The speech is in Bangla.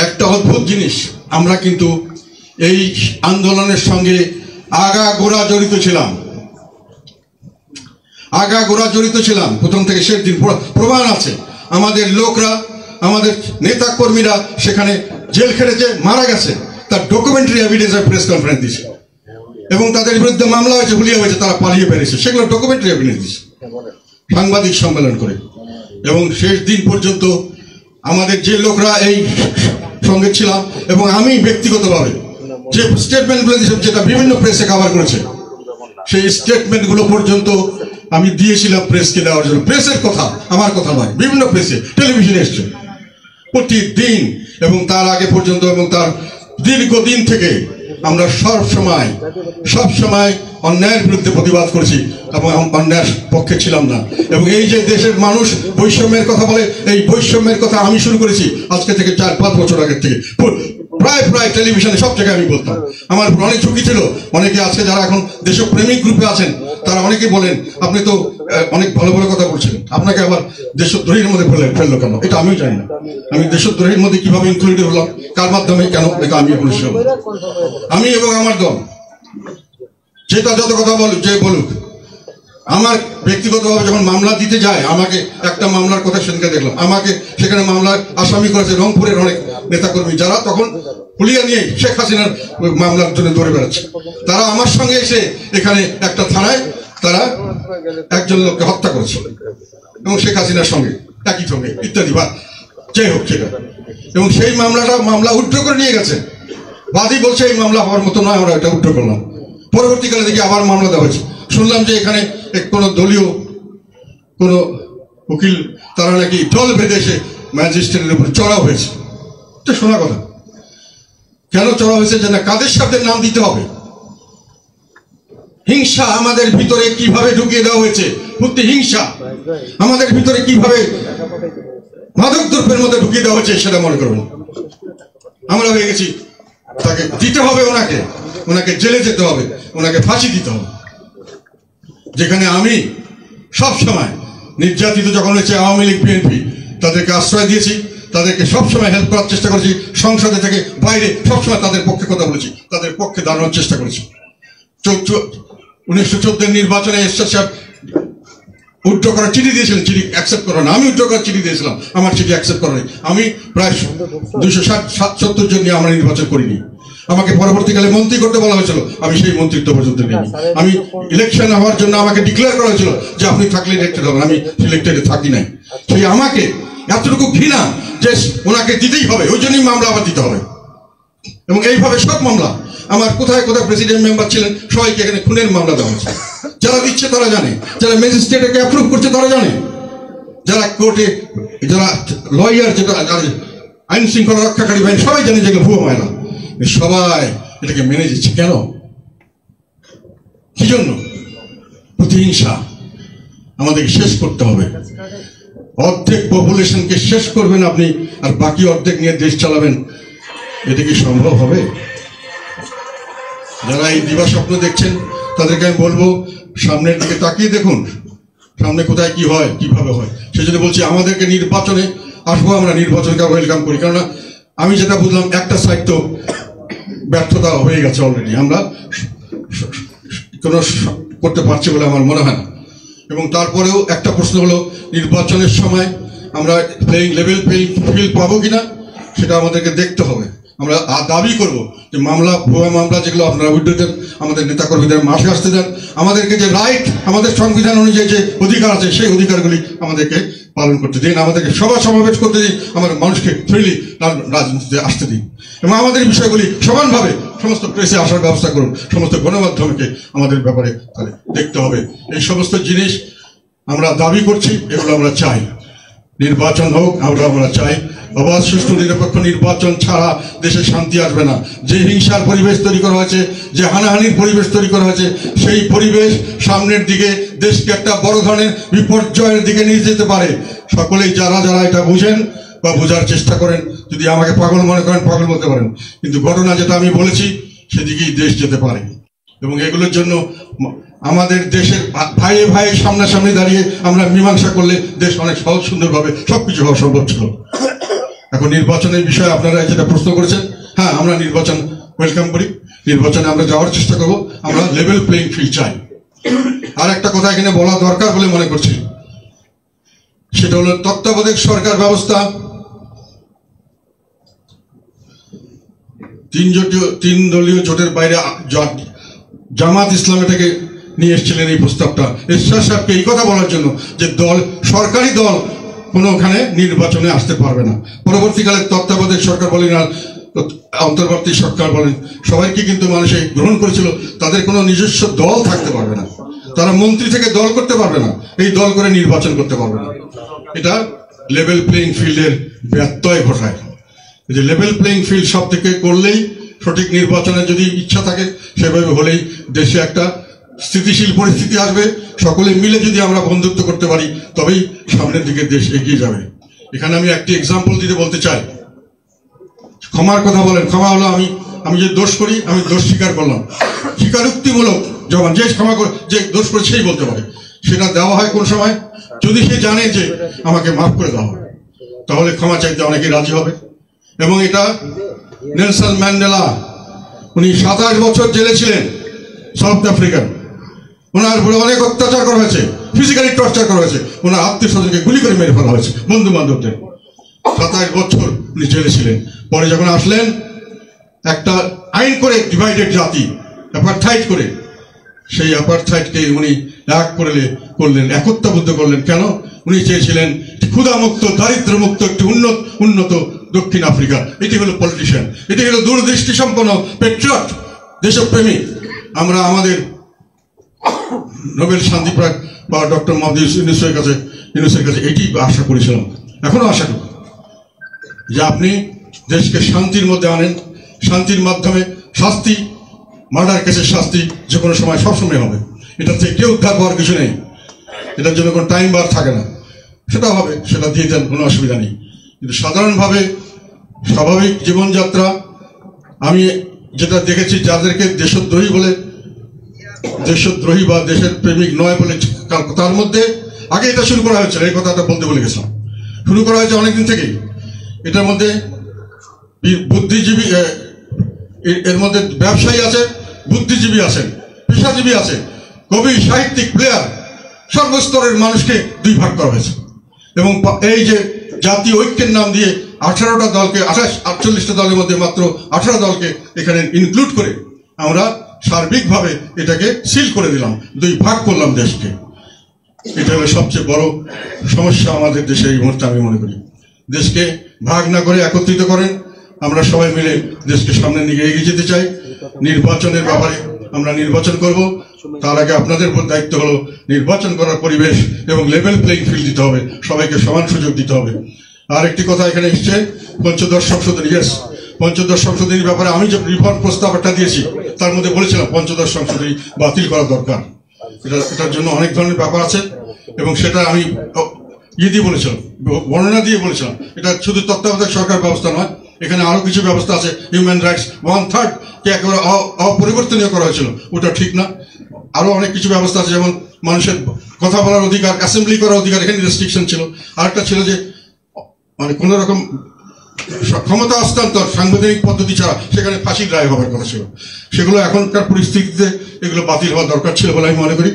একটা অদ্ভুত জিনিস, আমরা কিন্তু এই আন্দোলনের সঙ্গে আগাগোড়া জড়িত ছিলাম প্রথম থেকে শেষ দিন। প্রমাণ আছে, আমাদের লোকরা, আমাদের নেতা কর্মীরা সেখানে জেল খেটেছে, মারা গেছে, তার ডকুমেন্টারি এভিডেন্স প্রেস কনফারেন্স দিয়েছে, এবং তাদের বিরুদ্ধে মামলা হয়েছে, হুলিয়া হয়েছে, তারা পালিয়ে বেরিয়েছে, সেগুলো ডকুমেন্টারি এভিডেন্স দিয়েছে সাংবাদিক সম্মেলন করে। এবং শেষ দিন পর্যন্ত আমাদের যে লোকরা এই সঙ্গে ছিলাম, এবং আমি ব্যক্তিগতভাবে যে স্টেটমেন্টগুলো দিয়েছিলাম, যেটা বিভিন্ন প্রেসে কভার করেছে, সেই স্টেটমেন্টগুলো পর্যন্ত আমি দিয়েছিলাম প্রেসকে দেওয়ার জন্য। প্রেসের কথা, আমার কথা নয়, বিভিন্ন প্রেসে, টেলিভিশনে এসছে প্রতিদিন। এবং তার আগে পর্যন্ত এবং তার দীর্ঘদিন থেকে আমরা সব সময় অন্যায়ের বিরুদ্ধে প্রতিবাদ করেছি এবং অন্যায়ের পক্ষে ছিলাম না। এবং এই যে দেশের মানুষ বৈষম্যের কথা বলে, এই বৈষম্যের কথা আমি শুরু করেছি আজকে থেকে 4-5 বছর আগের থেকে। প্রায় টেলিভিশনে সব জায়গায় আমি বলতাম। আমার অনেক ঝুঁকি ছিল। অনেকে আজকে যারা এখন দেশপ্রেমিক গ্রুপে আছেন, তারা অনেকে বলেন আপনি তো অনেক ভালো ভালো কথা বলছিলেন, আপনাকে আবার দেশদ্রোহীর মধ্যে ফেললো কেন? এটা আমিও জানি না, আমি দেশদ্রোহীর মধ্যে কিভাবে ইনক্লুডেড হলাম, কার মাধ্যমে, কেন, এটা আমি এখন আমি এবং আমার দল যেটা যত কথা বলুক, আমার ব্যক্তিগতভাবে যখন মামলা দিতে যায়, আমাকে একটা মামলার কথা সেদিনকে দেখলাম, আমাকে সেখানে মামলার আসামি করেছে রংপুরের অনেক নেতাকর্মী, যারা তখন হুলিয়া নিয়ে শেখ হাসিনার মামলার জন্য দৌড়ে বেড়াচ্ছে। তারা আমার সঙ্গে এসে এখানে একটা থানায় তারা একজন লোককে হত্যা করেছে, এবং শেখ হাসিনার সঙ্গে একই সঙ্গে ইত্যাদি, বা যাই হোক সেটা। এবং সেই মামলা উইথড্র করে নিয়ে গেছে। বাদী বলছে এই মামলা হওয়ার মতো নয়, আমরা এটা উইথড্র করলাম। পরবর্তীকালে দেখি আবার মামলা দেওয়া হয়েছে। শুনলাম যে এখানে কোনো দলীয় কোনো উকিল, তারা নাকি দল বেঁধে এসে ম্যাজিস্ট্রেটের উপর চড়াও হয়েছে। এটা শোনা কথা। কেন চড়া হয়েছে? যে না, কাদের সাথে নাম দিতে হবে। হিংসা আমাদের ভিতরে কিভাবে ঢুকিয়ে দেওয়া হয়েছে, হিংসা আমাদের ভিতরে কিভাবে মাদক দ্রব্যের মধ্যে ঢুকিয়ে দেওয়া হয়েছে, সেটা মনে করবেন। আমরা হয়ে গেছি তাকে দিতে হবে, ওনাকে জেলে যেতে হবে, ওনাকে ফাঁসি দিতে হবে। যেখানে আমি সব সময় নির্যাতিত যখন হয়েছে আওয়ামী লীগ, বিএনপি, তাদেরকে আশ্রয় দিয়েছি, তাদেরকে সবসময় হেল্প করার চেষ্টা করেছি, সংসদে থেকে বাইরে সবসময় তাদের পক্ষে কথা বলেছি, তাদের পক্ষে দাঁড়ানোর চেষ্টা করেছি। 1914 নির্বাচনে এরশাদ সাহেব উইথড্র করার চিঠি দিয়েছিলেন, চিঠি অ্যাকসেপ্ট করা না, আমি উইথড্র করার চিঠি দিয়েছিলাম, আমার চিঠি অ্যাকসেপ্ট করা নেই। আমি প্রায় 260-70 জন নিয়ে আমরা নির্বাচন করিনি। আমাকে পরবর্তীকালে মন্ত্রী করতে বলা হয়েছিল, আমি সেই মন্ত্রিত্ব পর্যন্ত নিইনি। আমি ইলেকশন হওয়ার জন্য আমাকে ডিক্লেয়ার করা হয়েছিল যে আপনি থাকলে ইলেক্টেড হবেন, আমি সিলেক্টেডে থাকি নাই। সেই আমাকে এতটুকু ঘৃণা যে ওনাকে দিতেই হবে, ওই জন্যই মামলা আবার দিতে হবে। এবং এইভাবে সব মামলা, আমার কোথায় কোথায় প্রেসিডেন্ট মেম্বার ছিলেন, সবাইকে এখানে খুনের মামলা দেওয়া হয়েছে। যারা দিচ্ছে তারা জানে, যারা ম্যাজিস্ট্রেটকে অ্যাপ্রুভ করছে তারা জানে, যারা কোর্টে, যারা লয়ার, যেটা আইন শৃঙ্খলা রক্ষাকারী বাহিনী, সবাই জানে যেগুলো ভুয়ো মামলা। সবাই এটাকে মেনে যাচ্ছে। কেন? কি জন্য? প্রতিহিংসা। আমাদেরকে শেষ করতে হবে। অর্ধেক পপুলেশনকে শেষ করবেন আপনি, আর বাকি অর্ধেক নিয়ে দেশ চালাবেন, এটা কি সম্ভব হবে? যারা এই দিবা স্বপ্ন দেখছেন তাদেরকে আমি বলবো, সামনের দিকে তাকিয়ে দেখুন, সামনে কোথায় কি হয়, কিভাবে হয়। সেজন্য বলছি আমাদেরকে নির্বাচনে আসবো, আমরা নির্বাচনকে ওয়েলকাম করি। কেননা আমি যেটা বুঝলাম, একটা সাইড তো ব্যর্থতা হয়ে গেছে অলরেডি, আমরা কোনো করতে পারছি বলে আমার মনে হয় না। এবং তারপরেও একটা প্রশ্ন হলো, নির্বাচনের সময় আমরা লেভেল প্লেইং ফিল্ড পাবো কিনা, সেটা আমাদেরকে দেখতে হবে। আমরা দাবি করব যে মামলা, ভুয়া মামলা যেগুলো আপনারা উইথড্র দেন, আমাদের নেতাকর্মীদের মাঠে আসতে দেন, আমাদেরকে যে রাইট, আমাদের সংবিধান অনুযায়ী যে অধিকার আছে, সেই অধিকারগুলি আমাদেরকে পালন করতে দিন, আমাদেরকে সভা সমাবেশ করতে দিন, আমাদের মানুষকে ফ্রিলি রাজনীতিতে আসতে দিন। এবং আমাদের বিষয়গুলি সমানভাবে সমস্ত প্রেসে আসার ব্যবস্থা করুন, সমস্ত গণমাধ্যমকে আমাদের ব্যাপারে তাহলে দেখতে হবে। এই সমস্ত জিনিস আমরা দাবি করছি, এগুলো আমরা চাই। নির্বাচন হোক, আমরা চাই। অবাধ, সুষ্ঠু, নিরপেক্ষ নির্বাচন ছাড়া দেশে শান্তি আসবে না। যে হিংসার পরিবেশ তৈরি করা হয়েছে, যে হানাহানির পরিবেশ তৈরি করা হয়েছে, সেই পরিবেশ সামনের দিকে দেশকে একটা বড় ধরনের বিপর্যয়ের দিকে নিয়ে যেতে পারে। সকলেই যারা যারা এটা বুঝেন বা বোঝার চেষ্টা করেন, যদি আমাকে পাগল মনে করেন, পাগল বলতে পারেন, কিন্তু ঘটনা যেটা আমি বলেছি সেদিকেই দেশ যেতে পারে। এবং এগুলোর জন্য আমাদের দেশের ভাইয়ে ভাইয়ে সামনাসামনি দাঁড়িয়ে আমরা মীমাংসা করলে দেশ অনেক সহজ সুন্দরভাবে সবকিছু হওয়া সম্ভব ছিল। এখন নির্বাচনের বিষয়ে আপনারা যেটা প্রশ্ন করেছেন, হ্যাঁ আমরা নির্বাচন ওয়েলকাম করি, নির্বাচনে আমরা যাওয়ার চেষ্টা করব, আমরা লেভেল প্লেইং ফিল্ড চাই। আর একটা কথা এখানে বলা দরকার বলে মনে করছি, সেটা হলো তত্ত্বাবধায়ক সরকার ব্যবস্থা তিন দলীয় জোটের বাইরে জামাত ইসলাম এটাকে নিয়ে এসেছিলেন এই প্রস্তাবটা এরশাদ সাহেবকে এই কথা বলার জন্য যে দল সরকারি দল কোনো ওখানে নির্বাচনে আসতে পারবে না। পরবর্তীকালে তত্ত্বাবধায়ক সরকার বলেন আর অন্তর্বর্তী সরকার বলেন সবাইকে কিন্তু মানুষে গ্রহণ করেছিল, তাদের কোনো নিজস্ব দল থাকতে পারবে না, তারা মন্ত্রী থেকে দল করতে পারবে না, এই দল করে নির্বাচন করতে পারবে না। এটা লেভেল প্লেইং ফিল্ডের ব্যত্যয় ঘটায়। যে লেভেল প্লেইং ফিল্ড সব থেকে করলেই সঠিক নির্বাচনে যদি ইচ্ছা থাকে সেভাবে হলেই দেশে একটা স্থিতিশীল পরিস্থিতি আসবে। সকলে মিলে যদি আমরা বন্ধুত্ব করতে পারি তবেই সামনের দিকে দেশ এগিয়ে যাবে। এখানে আমি একটি এক্সাম্পল দিতে বলতে চাই। ক্ষমার কথা বলেন, ক্ষমা হলো আমি যে দোষ করি আমি দোষ স্বীকার করলাম, স্বীকারোক্তিমূলক যখন যে ক্ষমা যে দোষ করে সেই বলতে পারে, সেটা দেওয়া হয় কোন সময়? যদি সে জানে যে আমাকে মাফ করে দেওয়া হবে, তাহলে ক্ষমা চাইতে অনেকে রাজি হবে। এবং এটা নেলসন ম্যান্ডেলা, উনি 27 বছর জেলে ছিলেন সাউথ আফ্রিকার, ওনার উপরে অনেক অত্যাচার করা হয়েছে, ফিজিক্যালি টর্চার করা হয়েছে, ওনার আত্মীয় স্বজনকে গুলি করে মেরে ফেলা হয়েছে, বন্ধু বান্ধবদের। 27 বছর উনি জেলে ছিলেন। পরে যখন আসলেন একটা আইন করে ডিভাইডেড জাতি, অ্যাপারথাইড করে, সেই অ্যাপারথাইডকে উনি এক করলেন, একত্রাবদ্ধ করলেন। কেন? উনি চেয়েছিলেন ক্ষুধামুক্ত, দারিদ্র্যমুক্ত একটি উন্নত দক্ষিণ আফ্রিকা। এটি হলো পলিটিশিয়ান, এটি হলো দূরদৃষ্টি সম্পন্ন পেট্রিয়ট, দেশপ্রেমী। আমরা আমাদের নোবেল শান্তি বা ডক্টর মোহাম্মদ ইউনূসের কাছে এটি আশা করেছিলাম, এখনো আশা করি যে আপনি দেশকে শান্তির মধ্যে আনেন, শান্তির মাধ্যমে শাস্তি, মার্ডার কেসের শাস্তি যে কোনো সময় সবসময় হবে, এটা থেকে কেউ উদ্ধার হওয়ার কিছু নেই, এটার জন্য কোনো টাইম বার থাকে না, সেটা হবে, সেটা দিয়ে দেন, কোনো অসুবিধা নেই। কিন্তু সাধারণভাবে স্বাভাবিক জীবনযাত্রা আমি যেটা দেখেছি, যাদেরকে দেশদ্রোহী বা দেশের প্রেমিক নয় বলে, তার মধ্যে আগে এটা শুরু করা হয়েছিল, এই কথাটা বলতে বলে গেছিলাম, শুরু করা হয়েছে অনেকদিন থেকেই। এটার মধ্যে বুদ্ধিজীবী, এর মধ্যে ব্যবসায়ী আছে, বুদ্ধিজীবী আছেন, পেশাজীবী আছে, কবি, সাহিত্যিক, প্লেয়ার, সর্বস্তরের মানুষকে দুই ভাগ করা হয়েছে। এবং এই যে জাতীয় ঐক্যের নাম দিয়ে 18টা দলকে, 48টা দলের মধ্যে মাত্র 18 দলকে এখানে ইনক্লুড করে আমরা সার্বিকভাবে এটাকে সিল করে দিলাম, দুই ভাগ করলাম দেশকে। এটা হলো সবচেয়ে বড় সমস্যা আমাদের দেশে এই মুহূর্তে। আমি মনে করি দেশকে ভাগ না করে একত্রিত করেন, আমরা সবাই মিলে দেশকে সামনের দিকে এগিয়ে যেতে চাই। নির্বাচনের ব্যাপারে আমরা নির্বাচন করব, তার আগে আপনাদের উপর দায়িত্ব হলো নির্বাচন করার পরিবেশ এবং লেভেল প্লেইং ফিল্ড দিতে হবে, সবাইকে সমান সুযোগ দিতে হবে। আর একটি কথা এখানে এসছে, পঞ্চদশ সংশোধনী। ইয়েস, পঞ্চদশ সংশোধনীর ব্যাপারে আমি যে রিফর্ম প্রস্তাবটা দিয়েছি তার মধ্যে বলেছিলাম পঞ্চদশ সংশোধনী বাতিল করা দরকার। এটার জন্য অনেক ধরনের ব্যাপার আছে এবং সেটা আমি দিয়ে বলেছিলাম, বর্ণনা দিয়ে বলেছিলাম। এটা শুধু তত্ত্বাবধায়ক সরকার ব্যবস্থা নয়, এখানে আরো কিছু ব্যবস্থা আছে। হিউম্যান রাইটস 1/3 কে একেবারে অপরিবর্তনীয় করা হয়েছিল, ওটা ঠিক না। আরো অনেক কিছু ব্যবস্থা আছে, যেমন মানুষের কথা বলার অধিকার, অ্যাসেম্বলি করার অধিকার, এখানে রেস্ট্রিকশন ছিল। আরেকটা ছিল যে মানে কোন রকম ক্ষমতা হস্তান্তর সাংবিধানিক পদ্ধতি ছাড়া সেখানে ফাঁসির রায় হওয়ার কথা ছিল, সেগুলো এখনকার পরিস্থিতিতে এগুলো বাতিল হওয়া দরকার ছিল বলে আমি মনে করি।